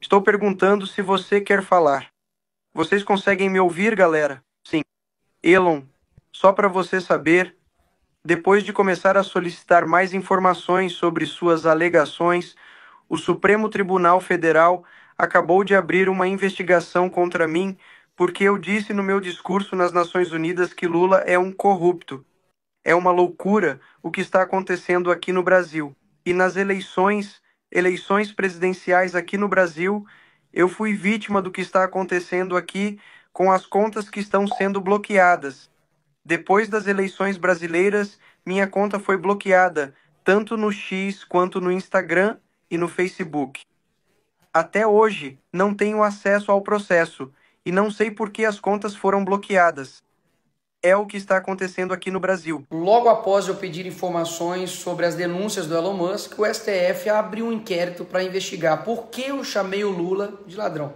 Estou perguntando se você quer falar. Vocês conseguem me ouvir, galera? Sim. Elon, só para você saber, depois de começar a solicitar mais informações sobre suas alegações, o Supremo Tribunal Federal acabou de abrir uma investigação contra mim porque eu disse no meu discurso nas Nações Unidas que Lula é um corrupto. É uma loucura o que está acontecendo aqui no Brasil. E nas eleições presidenciais aqui no Brasil, eu fui vítima do que está acontecendo aqui com as contas que estão sendo bloqueadas. Depois das eleições brasileiras, minha conta foi bloqueada, tanto no X quanto no Instagram e no Facebook. Até hoje, não tenho acesso ao processo e não sei por que as contas foram bloqueadas. É o que está acontecendo aqui no Brasil. Logo após eu pedir informações sobre as denúncias do Elon Musk, o STF abriu um inquérito para investigar por que eu chamei o Lula de ladrão.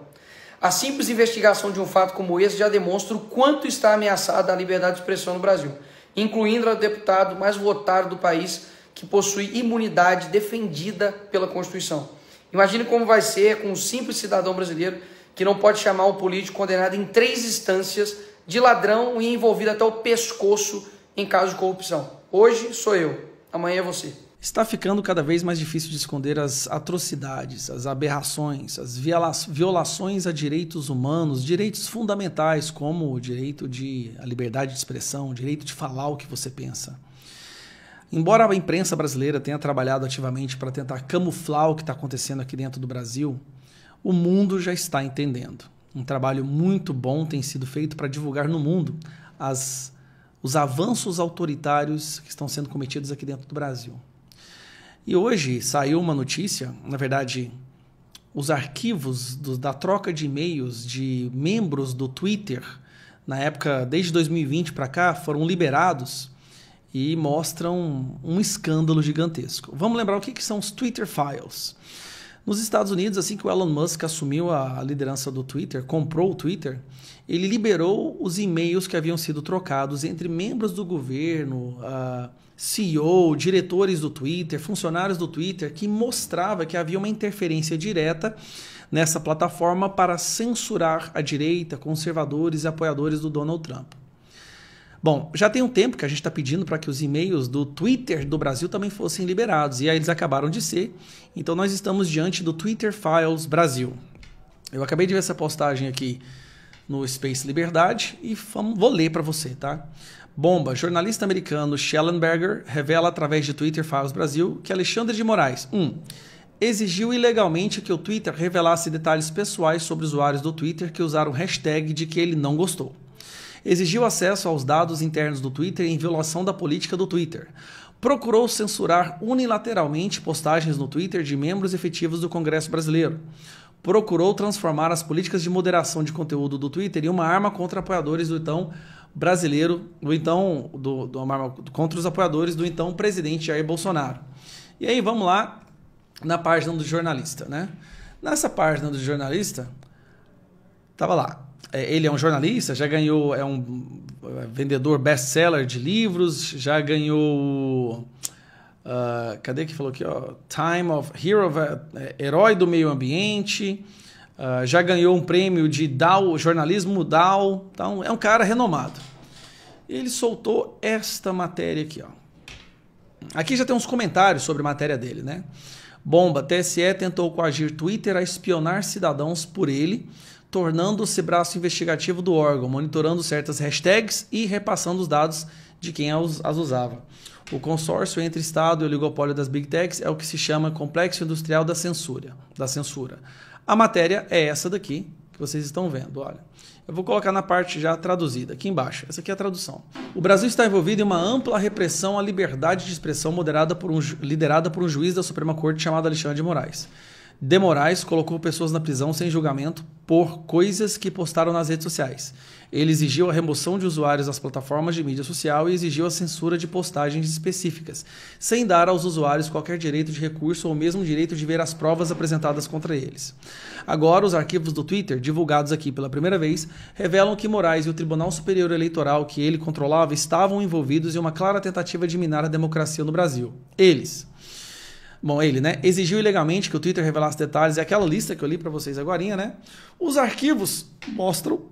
A simples investigação de um fato como esse já demonstra o quanto está ameaçada a liberdade de expressão no Brasil, incluindo o deputado mais votado do país, que possui imunidade defendida pela Constituição. Imagine como vai ser com um simples cidadão brasileiro que não pode chamar um político condenado em 3 instâncias de ladrão e envolvido até o pescoço em caso de corrupção. Hoje sou eu, amanhã é você. Está ficando cada vez mais difícil de esconder as atrocidades, as aberrações, as violações a direitos humanos, direitos fundamentais como o direito à liberdade de expressão, o direito de falar o que você pensa. Embora a imprensa brasileira tenha trabalhado ativamente para tentar camuflar o que está acontecendo aqui dentro do Brasil, o mundo já está entendendo. Um trabalho muito bom tem sido feito para divulgar no mundo os avanços autoritários que estão sendo cometidos aqui dentro do Brasil. E hoje saiu uma notícia, na verdade, os arquivos da troca de e-mails de membros do Twitter, na época, desde 2020 para cá, foram liberados e mostram um escândalo gigantesco. Vamos lembrar o que são os Twitter Files. Nos Estados Unidos, assim que o Elon Musk assumiu a liderança do Twitter, comprou o Twitter, ele liberou os e-mails que haviam sido trocados entre membros do governo, CEO, diretores do Twitter, funcionários do Twitter, que mostrava que havia uma interferência direta nessa plataforma para censurar a direita, conservadores e apoiadores do Donald Trump. Bom, já tem um tempo que a gente está pedindo para que os e-mails do Twitter do Brasil também fossem liberados, e aí eles acabaram de ser. Então nós estamos diante do Twitter Files Brasil. Eu acabei de ver essa postagem aqui no Space Liberdade e vou ler para você, tá? Bomba. Jornalista americano Schellenberger revela através de Twitter Files Brasil que Alexandre de Moraes exigiu ilegalmente que o Twitter revelasse detalhes pessoais sobre usuários do Twitter que usaram hashtag de que ele não gostou. Exigiu acesso aos dados internos do Twitter em violação da política do Twitter. Procurou censurar unilateralmente postagens no Twitter de membros efetivos do Congresso Brasileiro. Procurou transformar as políticas de moderação de conteúdo do Twitter em uma arma contra apoiadores do então brasileiro, contra os apoiadores do então presidente Jair Bolsonaro. E aí vamos lá na página do jornalista, né? Nessa página do jornalista, tava lá. Ele é um jornalista, já ganhou, é um vendedor best-seller de livros, já ganhou, cadê que falou aqui, ó, Time of Hero, herói do meio ambiente, já ganhou um prêmio de Dow, jornalismo Dow, então é um cara renomado. Ele soltou esta matéria aqui, ó. Aqui já tem uns comentários sobre a matéria dele, né? Bomba, TSE tentou coagir Twitter a espionar cidadãos por ele, tornando-se braço investigativo do órgão, monitorando certas hashtags e repassando os dados de quem as usava. O consórcio entre Estado e o oligopólio das Big Techs é o que se chama Complexo Industrial da Censura. A matéria é essa daqui, que vocês estão vendo, olha. Eu vou colocar na parte já traduzida, aqui embaixo. Essa aqui é a tradução. O Brasil está envolvido em uma ampla repressão à liberdade de expressão liderada por um juiz da Suprema Corte chamado Alexandre de Moraes. De Moraes colocou pessoas na prisão sem julgamento por coisas que postaram nas redes sociais. Ele exigiu a remoção de usuários das plataformas de mídia social e exigiu a censura de postagens específicas, sem dar aos usuários qualquer direito de recurso ou mesmo direito de ver as provas apresentadas contra eles. Agora, os arquivos do Twitter, divulgados aqui pela primeira vez, revelam que Moraes e o Tribunal Superior Eleitoral que ele controlava estavam envolvidos em uma clara tentativa de minar a democracia no Brasil. Eles... Bom, ele, né? Exigiu ilegalmente que o Twitter revelasse detalhes. É aquela lista que eu li para vocês agorinha, né? Os arquivos mostram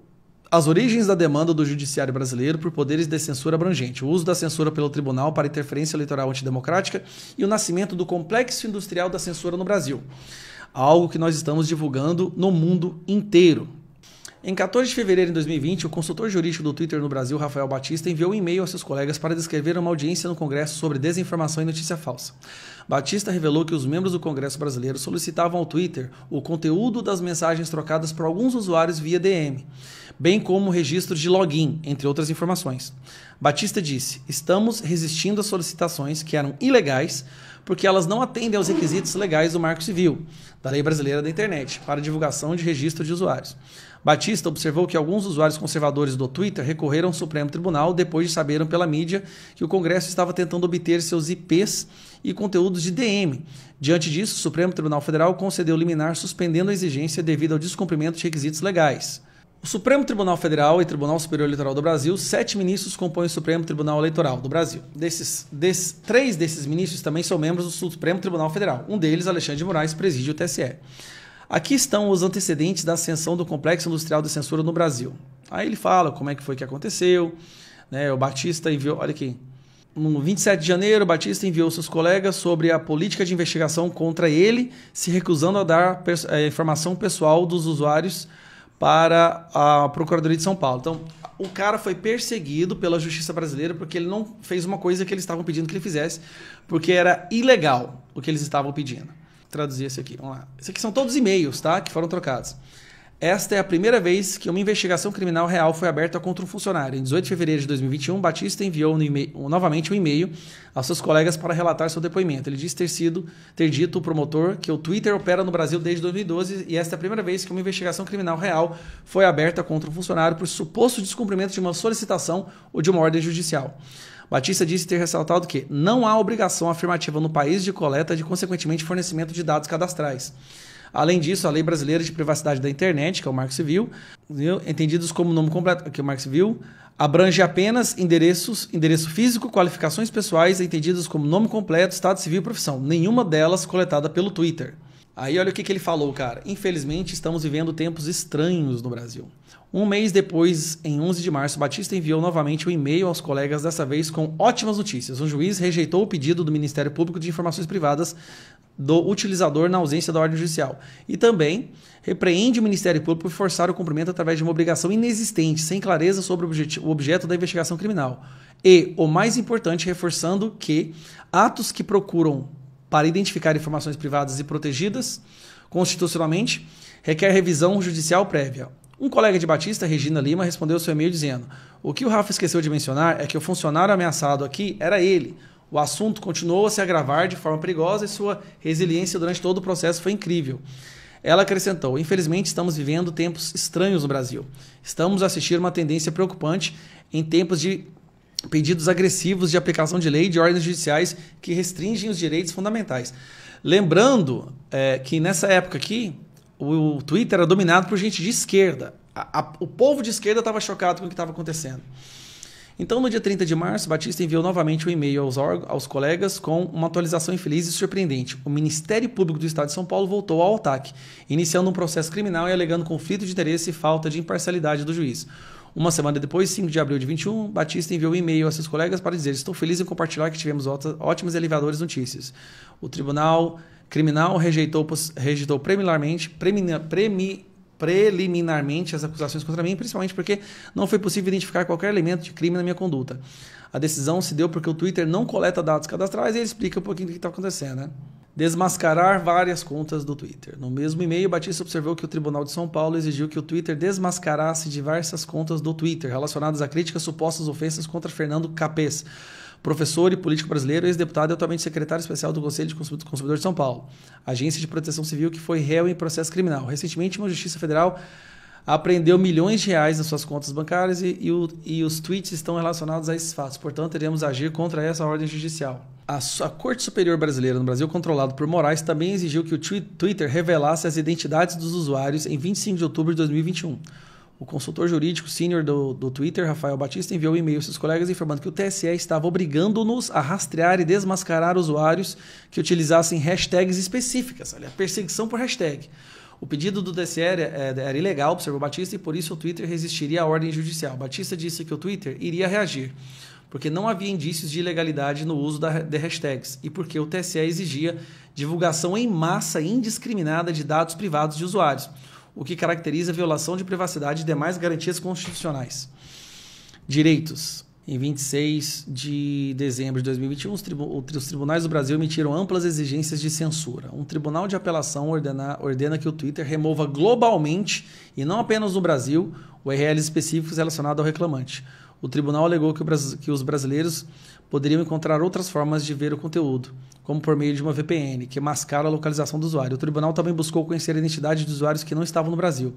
as origens da demanda do judiciário brasileiro por poderes de censura abrangente, o uso da censura pelo tribunal para interferência eleitoral antidemocrática e o nascimento do complexo industrial da censura no Brasil. Algo que nós estamos divulgando no mundo inteiro. Em 14 de fevereiro de 2020, o consultor jurídico do Twitter no Brasil, Rafael Batista, enviou um e-mail aos seus colegas para descrever uma audiência no Congresso sobre desinformação e notícia falsa. Batista revelou que os membros do Congresso brasileiro solicitavam ao Twitter o conteúdo das mensagens trocadas por alguns usuários via DM, bem como o registro de login, entre outras informações. Batista disse: estamos resistindo às solicitações que eram ilegais porque elas não atendem aos requisitos legais do Marco Civil, da Lei Brasileira da Internet, para divulgação de registro de usuários. Batista observou que alguns usuários conservadores do Twitter recorreram ao Supremo Tribunal depois de saberem pela mídia que o Congresso estava tentando obter seus IPs e conteúdos de DM. Diante disso, o Supremo Tribunal Federal concedeu liminar suspendendo a exigência devido ao descumprimento de requisitos legais. O Supremo Tribunal Federal e Tribunal Superior Eleitoral do Brasil, 7 ministros compõem o Supremo Tribunal Eleitoral do Brasil. 3 desses ministros também são membros do Supremo Tribunal Federal. Um deles, Alexandre de Moraes, preside o TSE. Aqui estão os antecedentes da ascensão do complexo industrial de censura no Brasil. Aí ele fala como é que foi que aconteceu, né? O Batista enviou, olha aqui, no 27 de janeiro, o Batista enviou seus colegas sobre a política de investigação contra ele, se recusando a dar informação pessoal dos usuários para a Procuradoria de São Paulo. Então, o cara foi perseguido pela Justiça Brasileira porque ele não fez uma coisa que eles estavam pedindo que ele fizesse, porque era ilegal o que eles estavam pedindo. Vou traduzir esse aqui, vamos lá. Esses aqui são todos e-mails, tá? Que foram trocados. Esta é a primeira vez que uma investigação criminal real foi aberta contra um funcionário. Em 18 de fevereiro de 2021, Batista enviou novamente um e-mail aos seus colegas para relatar seu depoimento. Ele disse ter dito ao promotor que o Twitter opera no Brasil desde 2012 e esta é a primeira vez que uma investigação criminal real foi aberta contra um funcionário por suposto descumprimento de uma solicitação ou de uma ordem judicial. Batista disse ter ressaltado que não há obrigação afirmativa no país de coleta de, consequentemente, fornecimento de dados cadastrais. Além disso, a Lei Brasileira de Privacidade da Internet, que é o Marco Civil, entendidos como nome completo, que é o Marco Civil, abrange apenas endereço físico, qualificações pessoais, entendidos como nome completo, estado civil e profissão. Nenhuma delas coletada pelo Twitter. Aí olha o que ele falou, cara. Infelizmente, estamos vivendo tempos estranhos no Brasil. Um mês depois, em 11 de março, Batista enviou novamente um e-mail aos colegas, dessa vez com ótimas notícias. Um juiz rejeitou o pedido do Ministério Público de informações privadas do utilizador na ausência da ordem judicial. E também repreende o Ministério Público por forçar o cumprimento através de uma obrigação inexistente, sem clareza sobre o objeto da investigação criminal. E, o mais importante, reforçando que atos que procuram para identificar informações privadas e protegidas constitucionalmente requer revisão judicial prévia. Um colega de Batista, Regina Lima, respondeu seu e-mail dizendo: o que o Rafa esqueceu de mencionar é que o funcionário ameaçado aqui era ele. O assunto continuou a se agravar de forma perigosa e sua resiliência durante todo o processo foi incrível. Ela acrescentou: infelizmente estamos vivendo tempos estranhos no Brasil. Estamos a assistir uma tendência preocupante em tempos de pedidos agressivos de aplicação de lei e de ordens judiciais que restringem os direitos fundamentais. Lembrando que nessa época aqui, o Twitter era dominado por gente de esquerda. O povo de esquerda estava chocado com o que estava acontecendo. Então, no dia 30 de março, Batista enviou novamente um e-mail aos colegas com uma atualização infeliz e surpreendente. O Ministério Público do Estado de São Paulo voltou ao ataque, iniciando um processo criminal e alegando conflito de interesse e falta de imparcialidade do juiz. Uma semana depois, 5 de abril de 21, Batista enviou um e-mail a seus colegas para dizer: estou feliz em compartilhar que tivemos ótimas e aliviadoras notícias. O Tribunal Criminal rejeitou preliminarmente as acusações contra mim, principalmente porque não foi possível identificar qualquer elemento de crime na minha conduta. A decisão se deu porque o Twitter não coleta dados cadastrais e ele explica um pouquinho do que está acontecendo, né? Desmascarar várias contas do Twitter. No mesmo e-mail, Batista observou que o Tribunal de São Paulo exigiu que o Twitter desmascarasse diversas contas do Twitter relacionadas a críticas supostas ofensas contra Fernando Capês, professor e político brasileiro, ex-deputado e atualmente secretário especial do Conselho de Consumidor de São Paulo, agência de proteção civil que foi réu em processo criminal. Recentemente, uma justiça federal apreendeu milhões de reais nas suas contas bancárias e os tweets estão relacionados a esses fatos. Portanto, iremos agir contra essa ordem judicial. A Corte Superior Brasileira no Brasil, controlado por Moraes, também exigiu que o Twitter revelasse as identidades dos usuários em 25 de outubro de 2021. O consultor jurídico sênior do Twitter, Rafael Batista, enviou um e-mail aos seus colegas informando que o TSE estava obrigando-nos a rastrear e desmascarar usuários que utilizassem hashtags específicas. Olha, perseguição por hashtag. O pedido do TSE era ilegal, observou Batista, e por isso o Twitter resistiria à ordem judicial. Batista disse que o Twitter iria reagir, porque não havia indícios de ilegalidade no uso de hashtags e porque o TSE exigia divulgação em massa indiscriminada de dados privados de usuários, o que caracteriza a violação de privacidade e demais garantias constitucionais. Direitos. Em 26 de dezembro de 2021, os tribunais do Brasil emitiram amplas exigências de censura. Um tribunal de apelação ordena que o Twitter remova globalmente, e não apenas no Brasil, URLs específicos relacionados ao reclamante. O tribunal alegou que os brasileiros poderiam encontrar outras formas de ver o conteúdo, como por meio de uma VPN, que mascara a localização do usuário. O tribunal também buscou conhecer a identidade de usuários que não estavam no Brasil.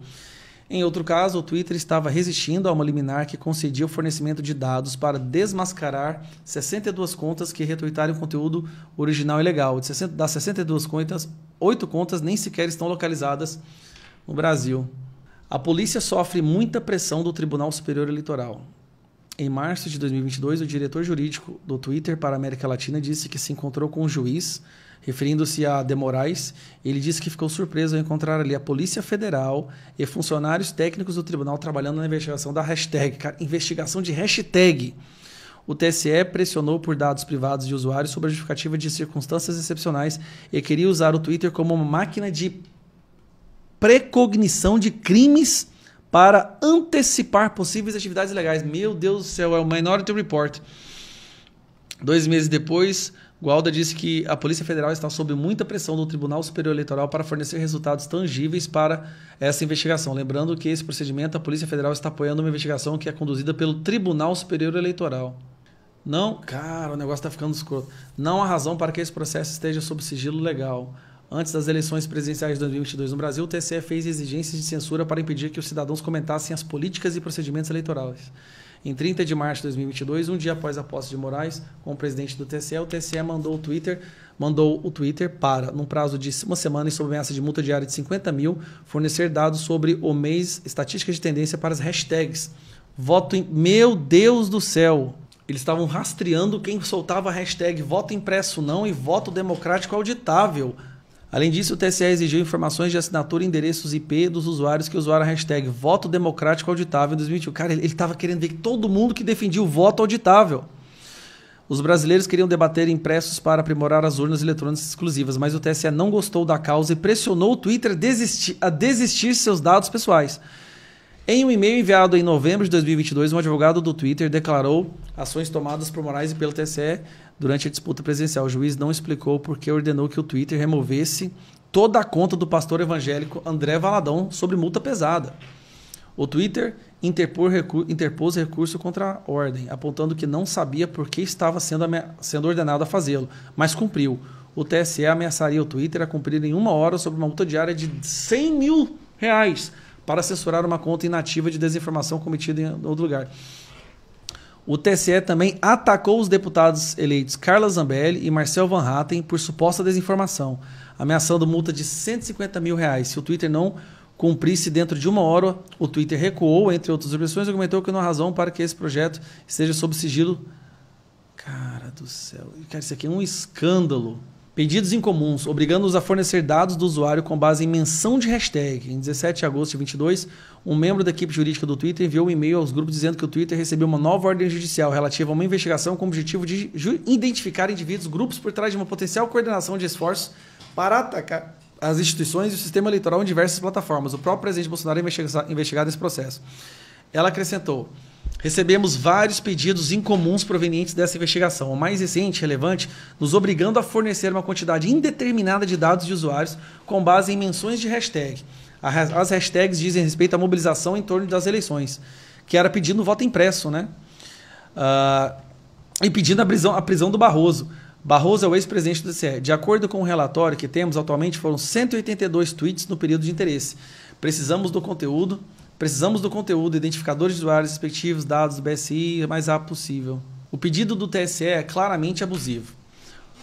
Em outro caso, o Twitter estava resistindo a uma liminar que concedia o fornecimento de dados para desmascarar 62 contas que retuitaram conteúdo original ilegal. Das 62 contas, 8 contas nem sequer estão localizadas no Brasil. A polícia sofre muita pressão do Tribunal Superior Eleitoral. Em março de 2022, o diretor jurídico do Twitter para a América Latina disse que se encontrou com um juiz, referindo-se a De Moraes. Ele disse que ficou surpreso ao encontrar ali a Polícia Federal e funcionários técnicos do tribunal trabalhando na investigação da hashtag. Cara, investigação de hashtag. O TSE pressionou por dados privados de usuários sob a justificativa de circunstâncias excepcionais e queria usar o Twitter como uma máquina de precognição de crimes para antecipar possíveis atividades ilegais. Meu Deus do céu, é o Minority Report. 2 meses depois, Gualda disse que a Polícia Federal está sob muita pressão do Tribunal Superior Eleitoral para fornecer resultados tangíveis para essa investigação. Lembrando que esse procedimento, a Polícia Federal está apoiando uma investigação que é conduzida pelo Tribunal Superior Eleitoral. Não, cara, o negócio está ficando escuro. Não há razão para que esse processo esteja sob sigilo legal. Antes das eleições presidenciais de 2022 no Brasil, o TSE fez exigências de censura para impedir que os cidadãos comentassem as políticas e procedimentos eleitorais. Em 30 de março de 2022, um dia após a posse de Moraes como presidente do TSE, o TSE mandou o Twitter para, num prazo de uma semana e sob ameaça de multa diária de 50 mil, fornecer dados sobre o mês, estatísticas de tendência para as hashtags. Meu Deus do céu! Eles estavam rastreando quem soltava a hashtag voto impresso não e voto democrático auditável. Além disso, o TSE exigiu informações de assinatura e endereços IP dos usuários que usaram a hashtag voto democrático auditável em 2021. Cara, ele estava querendo ver que todo mundo que defendia o voto auditável. Os brasileiros queriam debater impressos para aprimorar as urnas eletrônicas exclusivas, mas o TSE não gostou da causa e pressionou o Twitter a desistir seus dados pessoais. Em um e-mail enviado em novembro de 2022, um advogado do Twitter declarou ações tomadas por Moraes e pelo TSE durante a disputa presidencial. O juiz não explicou por que ordenou que o Twitter removesse toda a conta do pastor evangélico André Valadão sobre multa pesada. O Twitter interpôs recurso contra a ordem, apontando que não sabia por que estava sendo ordenado a fazê-lo, mas cumpriu. O TSE ameaçaria o Twitter a cumprir em 1 hora sobre uma multa diária de R$100 mil para censurar uma conta inativa de desinformação cometida em outro lugar. O TSE também atacou os deputados eleitos Carla Zambelli e Marcel Van Hatten por suposta desinformação, ameaçando multa de R$150 mil. Se o Twitter não cumprisse dentro de 1 hora, o Twitter recuou, entre outras objeções, e argumentou que não há razão para que esse projeto esteja sob sigilo. Cara do céu, cara, isso aqui é um escândalo. Pedidos incomuns, obrigando-os a fornecer dados do usuário com base em menção de hashtag. Em 17 de agosto de 2022, um membro da equipe jurídica do Twitter enviou um e-mail aos grupos dizendo que o Twitter recebeu uma nova ordem judicial relativa a uma investigação com o objetivo de identificar indivíduos, grupos por trás de uma potencial coordenação de esforços para atacar as instituições e o sistema eleitoral em diversas plataformas. O próprio presidente Bolsonaro é investigado nesse processo. Ela acrescentou: recebemos vários pedidos incomuns provenientes dessa investigação, o mais recente e relevante, nos obrigando a fornecer uma quantidade indeterminada de dados de usuários com base em menções de hashtag. As hashtags dizem respeito à mobilização em torno das eleições, que era pedindo voto impresso, né? E pedindo a prisão do Barroso. Barroso é o ex-presidente do TSE. De acordo com o relatório que temos atualmente, foram 182 tweets no período de interesse. Precisamos do conteúdo, identificadores de usuários respectivos, dados do BSI, o mais rápido possível. O pedido do TSE é claramente abusivo.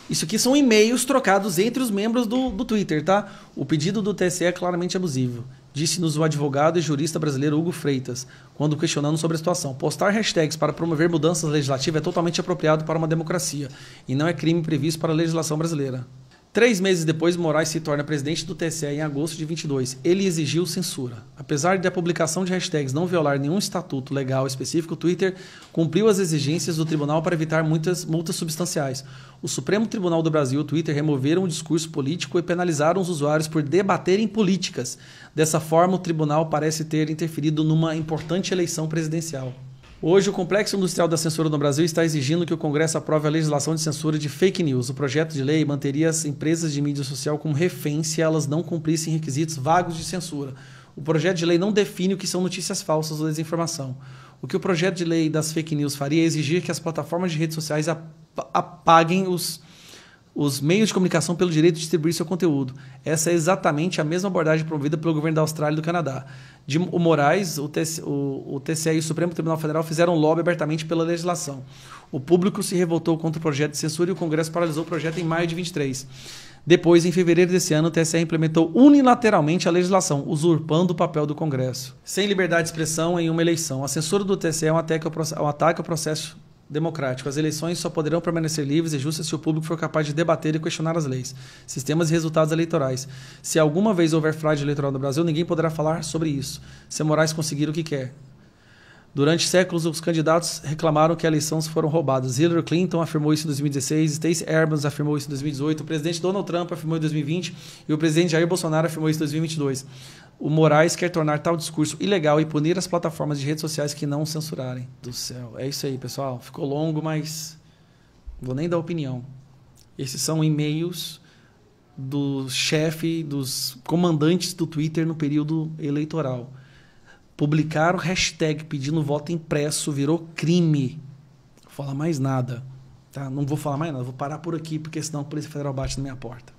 Isso aqui são e-mails trocados entre os membros do Twitter, tá? O pedido do TSE é claramente abusivo. disse-nos o advogado e jurista brasileiro Hugo Freitas, quando questionando sobre a situação. Postar hashtags para promover mudanças legislativas é totalmente apropriado para uma democracia e não é crime previsto para a legislação brasileira. 3 meses depois, Moraes se torna presidente do TSE em agosto de 22. Ele exigiu censura. Apesar de a publicação de hashtags não violar nenhum estatuto legal específico, o Twitter cumpriu as exigências do tribunal para evitar muitas multas substanciais. O Supremo Tribunal do Brasil e o Twitter removeram o discurso político e penalizaram os usuários por debaterem políticas. Dessa forma, o tribunal parece ter interferido numa importante eleição presidencial. Hoje, o Complexo Industrial da Censura no Brasil está exigindo que o Congresso aprove a legislação de censura de fake news. O projeto de lei manteria as empresas de mídia social como reféns se elas não cumprissem requisitos vagos de censura. O projeto de lei não define o que são notícias falsas ou desinformação. O que o projeto de lei das fake news faria é exigir que as plataformas de redes sociais apaguem os meios de comunicação pelo direito de distribuir seu conteúdo. Essa é exatamente a mesma abordagem promovida pelo governo da Austrália e do Canadá. O Moraes, o TSE e o Supremo Tribunal Federal fizeram lobby abertamente pela legislação. O público se revoltou contra o projeto de censura e o Congresso paralisou o projeto em maio de 23. Depois, em fevereiro desse ano, o TSE implementou unilateralmente a legislação, usurpando o papel do Congresso. Sem liberdade de expressão em uma eleição. A censura do TSE é um ataque ao processo democrático. As eleições só poderão permanecer livres e justas se o público for capaz de debater e questionar as leis, sistemas e resultados eleitorais. Se alguma vez houver fraude eleitoral no Brasil, ninguém poderá falar sobre isso. Se Moraes conseguir o que quer. Durante séculos, os candidatos reclamaram que as eleições foram roubadas. Hillary Clinton afirmou isso em 2016, Stacey Abrams afirmou isso em 2018, o presidente Donald Trump afirmou em 2020 e o presidente Jair Bolsonaro afirmou isso em 2022. O Moraes quer tornar tal discurso ilegal e punir as plataformas de redes sociais que não censurarem. Do céu. É isso aí, pessoal. Ficou longo, mas não vou nem dar opinião. Esses são e-mails do chefe, dos comandantes do Twitter no período eleitoral. Publicar o hashtag pedindo voto impresso virou crime. Não vou falar mais nada. Tá? Não vou falar mais nada. Vou parar por aqui, porque senão a Polícia Federal bate na minha porta.